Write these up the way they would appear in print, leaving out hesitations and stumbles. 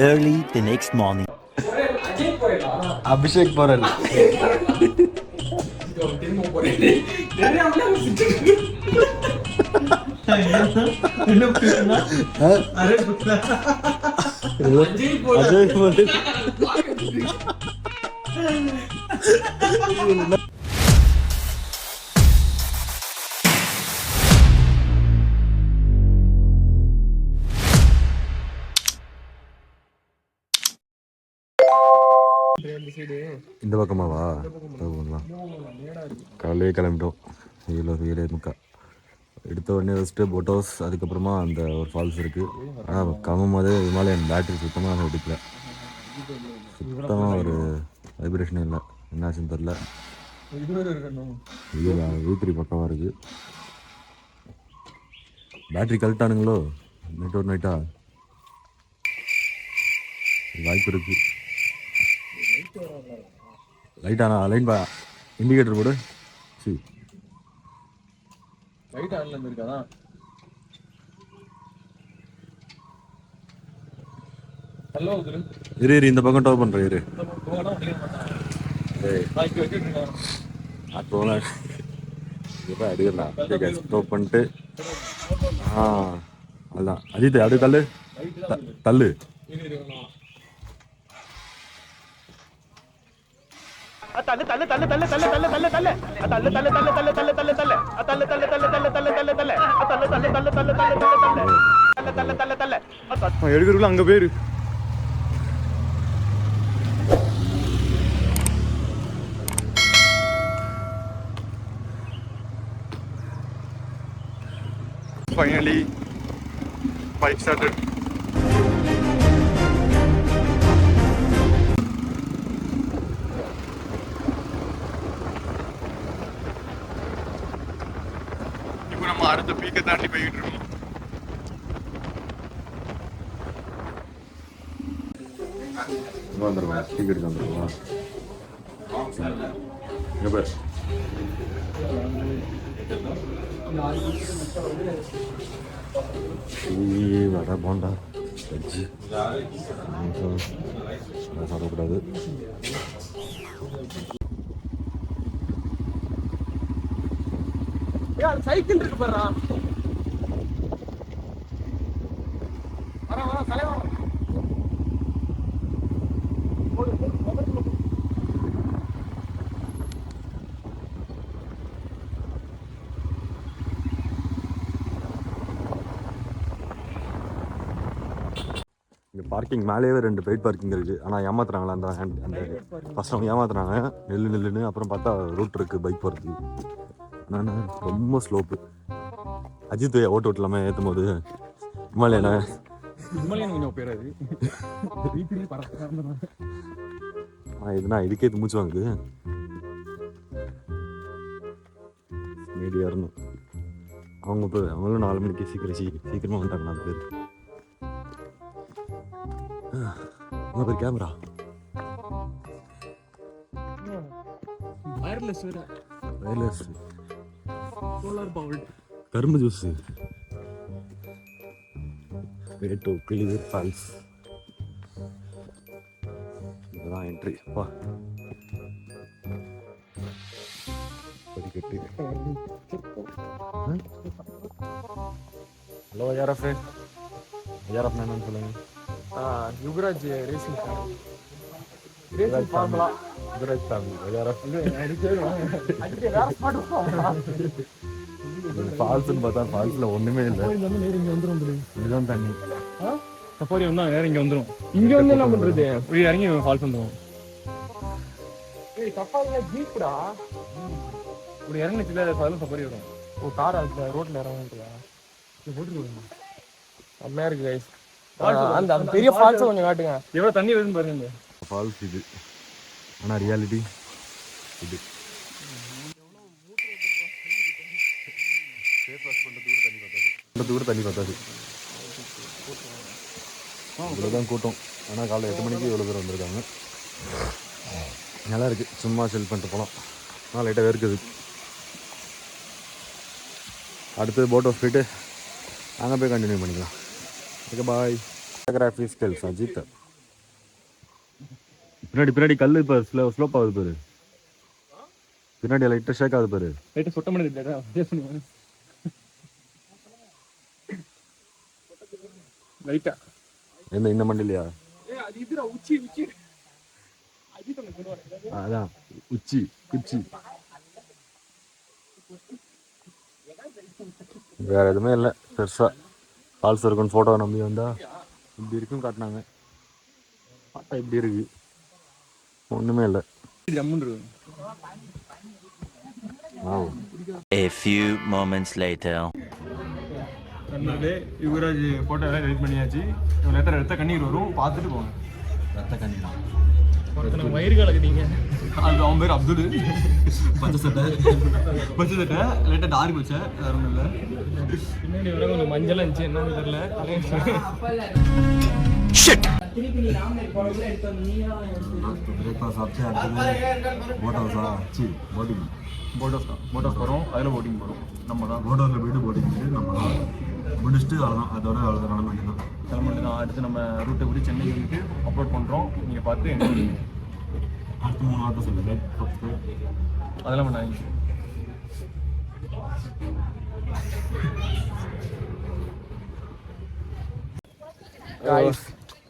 Early the next morning. Abhishek போறல் Ajay போறல் இந்த பக்கமாவா காலையே கிளம்பிட்டோம். 7:30 எடுத்த உடனே ஃபஸ்ட்டு போட் ஹவுஸ், அதுக்கப்புறமா அந்த ஒரு ஃபால்ஸ் இருக்குது. ஆனால் கிளம்பும் போது இமாலயன் பேட்டரி சுத்தமாக எடுக்கல, சுத்தமாக ஒரு வைப்ரேஷன் இல்லை, என்னாச்சுன்னு தெரில. இது V3 பக்கமாக இருக்குது. பேட்ரி கழட்டானுங்களோ நைட் ஒரு நைட்டா வாய்ப்பு இருக்குது. லைட்டானா லைட் இண்டிகேட்டர் போடு. சரி லைட் ஆன்ல இருக்காதா? ஹலோ இரு இந்த பக்கம் டோ பண்றேன் இரு. அடிக்கலாம் ஸ்டாப் பண்ணிட்டு அதுதான் அஜித் அப்படி தள்ளு தள்ளு. எடுக்கிறதுக்குள்ள அங்க பேரு finally bike started. இப்போ நம்ம அடுத்த பீக்கை தாண்டி போயிட்டு இருக்கோம். வந்துருவோம் டிக்கெட் வந்துருவோம். வடை போண்டா வெஜ்ஜு சாப்பிடக்கூடாது. சைக்கிள் இருக்கு பாரு. இங்கே பார்க்கிங் மேலேயே 2 பெய்ட் பார்க்கிங் இருக்குது. ஆனால் ஏமாத்துறாங்களா அந்த அந்த ஃபஸ்ட் அவங்க ஏமாத்துறாங்க நெல்லுன்னு. அப்புறம் பார்த்தா ரூட் இருக்குது பைக் போகிறதுக்கு. ஆனால் ரொம்ப ஸ்லோப்பு. அஜித் ஓட்டு ஓட்டலாமல் ஏற்றும் போது இமாலயனை கொஞ்சம் பேராது இதுனா இதுக்கே மூச்சு வாங்குது. மீடியா இருந்தோம் அவங்க இப்போ அவங்களும் 4 மணிக்கு சீக்கிரமாக வந்துட்டாங்க. 4 பேர். பேர் கேமரா வயர்லெஸ் சோலார் பவர்ட் கரும்பு ஜூஸ். வேட்டோ கிளியர் ஃபால்ஸ் இதுதான் என்ட்ரி. அப்பா படிக்கட்டு. ஹலோ ஐஆர்எஃப் என்னன்னு சொல்லுங்க. Yuvraj racing formula Yuvraj family ஃபால்ஸ்ன்னு பார்த்தா ஃபால்ஸ்ல ஒண்ணுமே இல்லை. இதுதான் தண்ணி. சஃபாரி வந்தா நேரம் இங்க வந்துடும். இங்க வந்து என்ன பண்றது? இப்படி இறங்கி ஃபால்ஸ் வந்துடும். சஃபாரில ஜீப்டா இப்படி இறங்கி சில சஃபாரி வரும். ஓ கார் அந்த ரோட்ல இறங்குறா போட்டுருவாங்க. செம்மையா இருக்கு கைஸ். அந்த பெரிய ஃபால்ஸ் கொஞ்சம் காட்டுங்க. எவ்வளவு தண்ணி வருதுன்னு பாருங்க. ஃபால்ஸ் இது. ஆனா ரியாலிட்டி இது. தண்ணி பத்தாது. இவ்வளோதான் கூட்டம். ஆனால் காலைல 8 மணிக்கு இவ்வளோ பேர் வந்திருக்காங்க. நல்லா இருக்குது. சும்மா செல் பண்ணிட்டு போகலாம். ஆனால் லைட்டாக இருக்குது. அடுத்தது போட் ஹவுஸ் போயிட்டு அங்கே போய் கண்டினியூ பண்ணிக்கலாம். Okay bye. Photography skills Ajith. பின்னாடி கல் இப்போ ஸ்லோப் ஆகுது பாரு. பின்னாடி லைட்டாக ஷேக் ஆகுது பாரு. லைட்டாக சொட்ட முடியாது லைட்டா இந்த மண்டிலையா? அதான் உச்சி குச்சி. வேற எதுவுமே இல்லை பெருசா. ஃபால்ஸ் இருக்குன்னு ஃபோட்டோ நம்பி வந்தா இப்படி இருக்கும் காட்டினாங்க. பார்த்தா இப்படி இருக்கு, ஒன்றுமே இல்லை. A few moments later. நண்பர்களே, யுவராஜ் ஃபோட்டோ எல்லாம் எடிட் பண்ணியாச்சு. லெட்டர் எடுத்தால் கண்ணீர் வரும், பார்த்துட்டு போங்க. ரத்த கண்ணீர் வயிறு கலக்குறீங்க. அது அவன் பேர் அப்துல். பச்சை சட்டை லைட்டாக டார்க் வச்சேன், வேற ஒன்றும் இல்லை. பின்னாடி வர கொஞ்சம் மஞ்சள் இருந்துச்சு, என்னன்னு தெரியல. போட்டோஸ் வரும், அதில் போட்டிங் போகிறோம். நம்ம தான் போட்டோவில் போய்ட்டு போட்டிங் நம்ம தான் முடிச்சுட்டு அவ்வளோதான். அதோட கிளம்பிட்டு தான். அடுத்து நம்ம ரூட்டை போய் சென்னை போயிட்டு அப்லோட் பண்ணுறோம். நீங்கள் பார்த்து என்ன அடுத்து 3 வார்த்தை சொல்லுங்க. அதெல்லாம் பண்ணாங்க.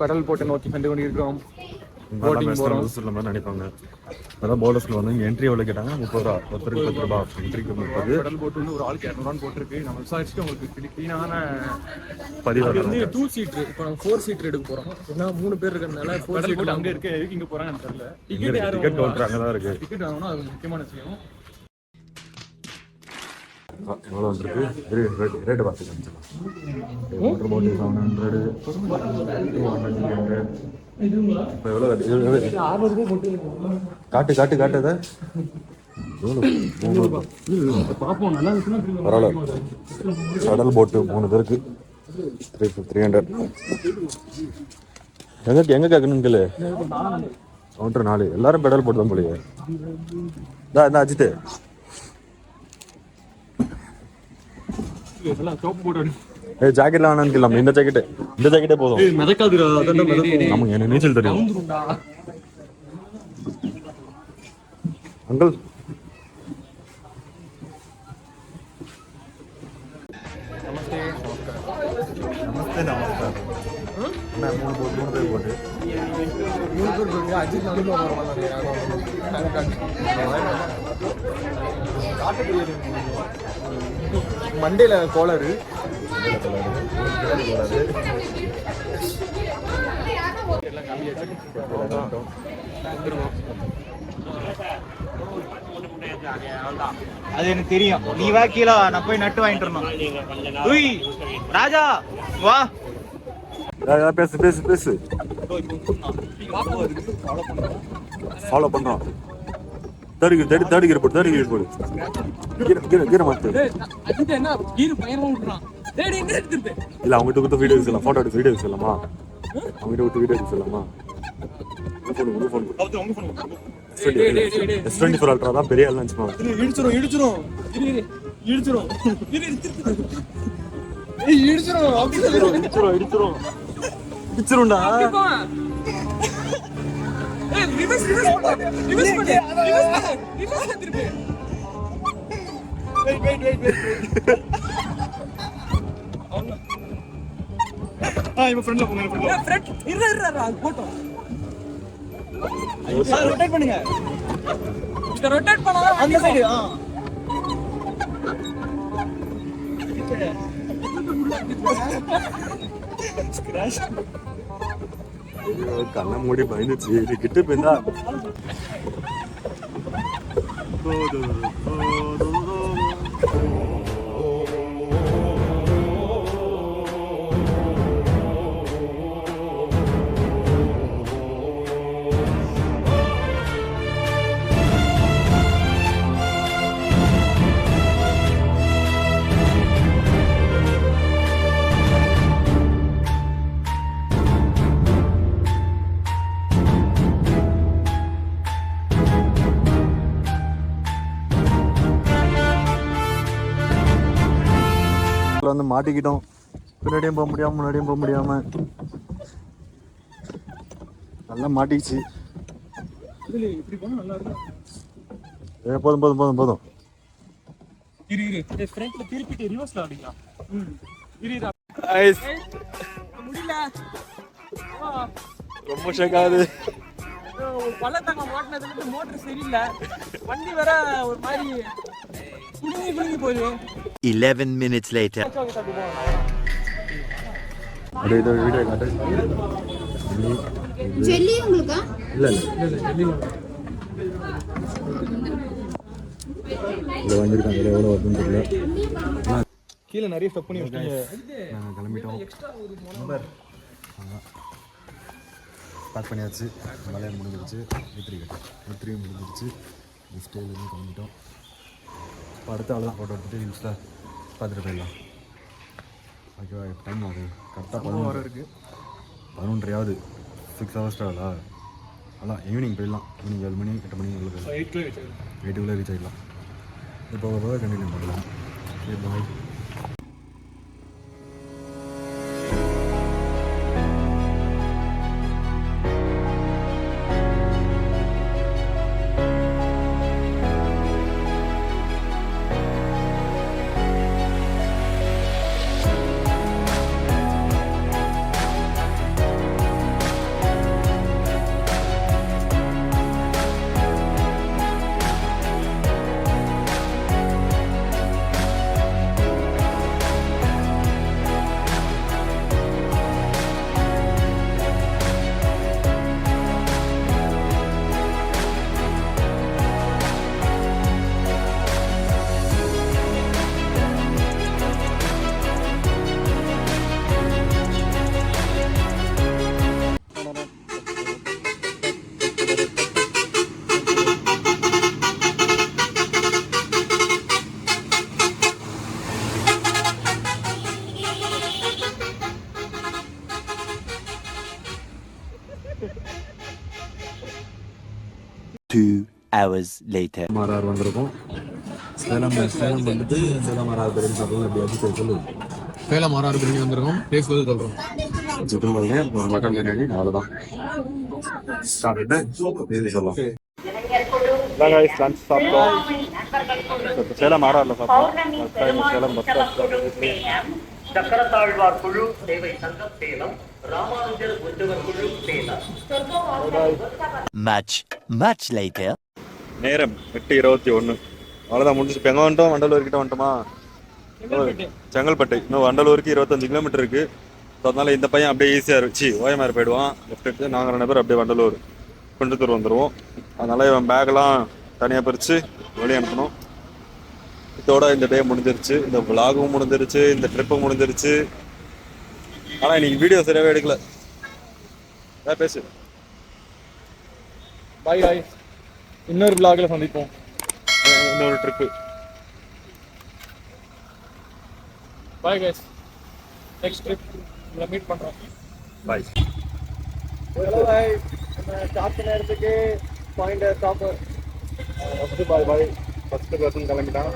பெடல் போட்டு நோக்கி சென்று கொண்டிருக்கிறோம். நினைப்பாங்க அதான் போர்டர்ஸ்ல வந்து இங்கே என்ட்ரி எவ்வளோ கேட்டாங்க? 30 ரூபா. ஒருத்தருக்கு 10 ரூபா. என்ட்ரிக்கு 30. பெடல் போட்டு வந்து ஒரு ஆளுக்கு 200 போட்டிருக்கு. நம்ம விசாரிச்சுட்டு உங்களுக்கு கிளீனான பதிவு வந்து 2 சீட்ரு. இப்போ நம்ம 4 சீட்ரு எடுக்க போகிறோம். ஏன்னா 3 பேர் இருக்கிறதுனால 4 சீட் அங்கே இருக்கு. எதுக்கு இங்கே போகிறாங்கன்னு தெரியல. டிக்கெட் கவுண்டர் அங்கே தான் இருக்கு. டிக்கெட் வாங்கணும், அது முக்கியமான விஷயம். எவ்வளோ வந்துருக்கு ரேட்டு பார்த்து காமிச்சிடலாம். Water bottle 700, 200. இப்போ எவ்வளோ காட்டு அதை பரவாயில்ல. கடல் போட்டு 3 பேருக்கு 300. எங்க கேட்கணும்னு கேளு. கவுண்டர் 4. எல்லாரும் பெடல் போட்டு தான் போலியே. இந்த அஜித்து ஜாக்கெட்ல வேணான்னு கேட்கலாம். இந்த ஜாக்கெட்டே போதும். நமக்கு என்ன நீச்சல் தெரியும். அங்கிள் நமஸ்தே. நமஸ்கார். 3 பேர் போட்டு அஜித் மண்டேல கோளறு அது எனக்கு தெரியும். நீ வா கீழே, நான் போய் நட்டு வாங்கிட்டு வரணும். ராஜா வா. பேசு ஃபாலோ பண்றோம். தேர்ட் கியர் போடு. கீரை மாத்து. இல்ல அவங்க கிட்ட வீடியோ எடுக்கலாம். போட்டோ எடுத்து வீடியோ எடுக்கலாமா? அவங்க கிட்ட வீடியோ எடுக்கலாமா? S24 Ultra தான் பெரிய ஆள் நினைச்சுமா. இடிச்சிரும்டா. ரொட்டேட் பண்ணுங்க. இத ரொட்டேட் பண்ணா அந்த சைடு. கண்ண மூடி பயந்துச்சு. இது கிட்ட போயிருந்தா வந்து மாட்டிக்கிட்டோம். பின்னாடியும் போக முடியாம முன்னாடியும் போக முடியாம நல்லா மாட்டிச்சு. இப்படி போனா நல்லா இருக்கும். போதும் போதும் போதும் போதும். இரு ஃப்ரண்ட்ல திருப்பிட்டு ரிவர்ஸ்ல ஆடிங்க. இரு முடியல. ரொம்ப ஷேக் ஆகுது. பள்ளத்தாக்கம் ஓட்டினதுல இருந்து மோட்டர் சரியில்லை. வண்டி வேற ஒரு மாதிரி குலுங்கி போயிடும். 11 minutes later. அப்படியே இது வீடியோ காட்டு. ஜெல்லி உங்களுக்கா? இல்லை இதில் வாங்கியிருக்காங்க. இதில் எவ்வளோ வருதுன்னு தெரியல. கீழே நிறைய ஸ்டெப் பண்ணி வச்சிட்டீங்க. நாங்கள் கிளம்பிட்டோம். பேக் பண்ணியாச்சு. மலையாளம் முடிஞ்சிருச்சு. E3 முடிஞ்சிருச்சு. ஸ்டேலேருந்து கிளம்பிட்டோம். இப்போ அடுத்த ஆள் தான் ஃபோட்டோ எடுத்துகிட்டு இன்ஸ்டா பார்த்துட்டு போயிடலாம். ஓகேவா? டைம் ஆகுது கரெக்டாக 11 இருக்குது. 11:30 6 ஹவர்ஸ் ட்ராவலா? அதான் ஈவினிங் போயிடலாம். ஈவினிங் 7 மணி 8 மணி உள்ள போயிடலாம். 8 ரீச் ஆகிடலாம். இப்போ போக கண்டினியூ பண்ணலாம். சரி பாய். Two hours later. மாறார் வந்திருக்கோம். சேலம் வந்துட்டு சேலம் மாறார் பிரியாணி சாப்பிடலாம். எப்படியாச்சும் சொல்லு. சேலம் மாறார் பிரியாணி வந்திருக்கோம். டேஸ்ட் வந்து சொல்கிறோம். சிக்கன் பிரியாணி மட்டன் பிரியாணி அவ்வளோதான். சாப்பிட்டுட்டு சொல்லலாம். சேலம் மாறாரில் சாப்பிட்டோம். Salem bus stop. சக்கரத்தாழ்வார் குழு சேவை சங்கம் சேலம், ராமானுஜர் உத்தவர் குழு சேலம். Much later. நேரம் 8:21. அவ்வளோதான் முடிஞ்சிச்சு. இப்போ எங்கே வந்துட்டோம்? வண்டலூர் கிட்ட வந்துட்டோமா? செங்கல்பட்டு. இன்னும் வண்டலூருக்கு 25 கிலோமீட்டர் இருக்கு. ஸோ அதனால இந்த பையன் அப்படியே ஈஸியாக இருந்துச்சு. ஓயமாரி போயிடுவான். லெஃப்ட் எடுத்து நாங்கள் 2 பேர் அப்படியே வண்டலூர் குன்றத்தூர் வந்துடுவோம். அதனால இவன் பேக்கெல்லாம் தனியாக பிரித்து வெளியே அனுப்பணும். இதோட இந்த டே முடிஞ்சிருச்சு. இந்த விலாகும் முடிஞ்சிருச்சு. இந்த ட்ரிப்பும் முடிஞ்சிருச்சு. ஆனால் இன்னைக்கு வீடியோ சரியாகவே எடுக்கல. பேசு. பாய் பாய். இன்னொரு vlogல சந்திப்போம். இன்னொரு trip. Bye guys. Next trip meet பண்றோம். பாய். Hello bye. நம்ம ஸ்டாப் நேரத்துக்கு point stop. First bye bye. First person கிளம்பிட்டான்.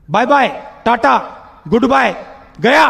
Bye bye ta ta good bye गया.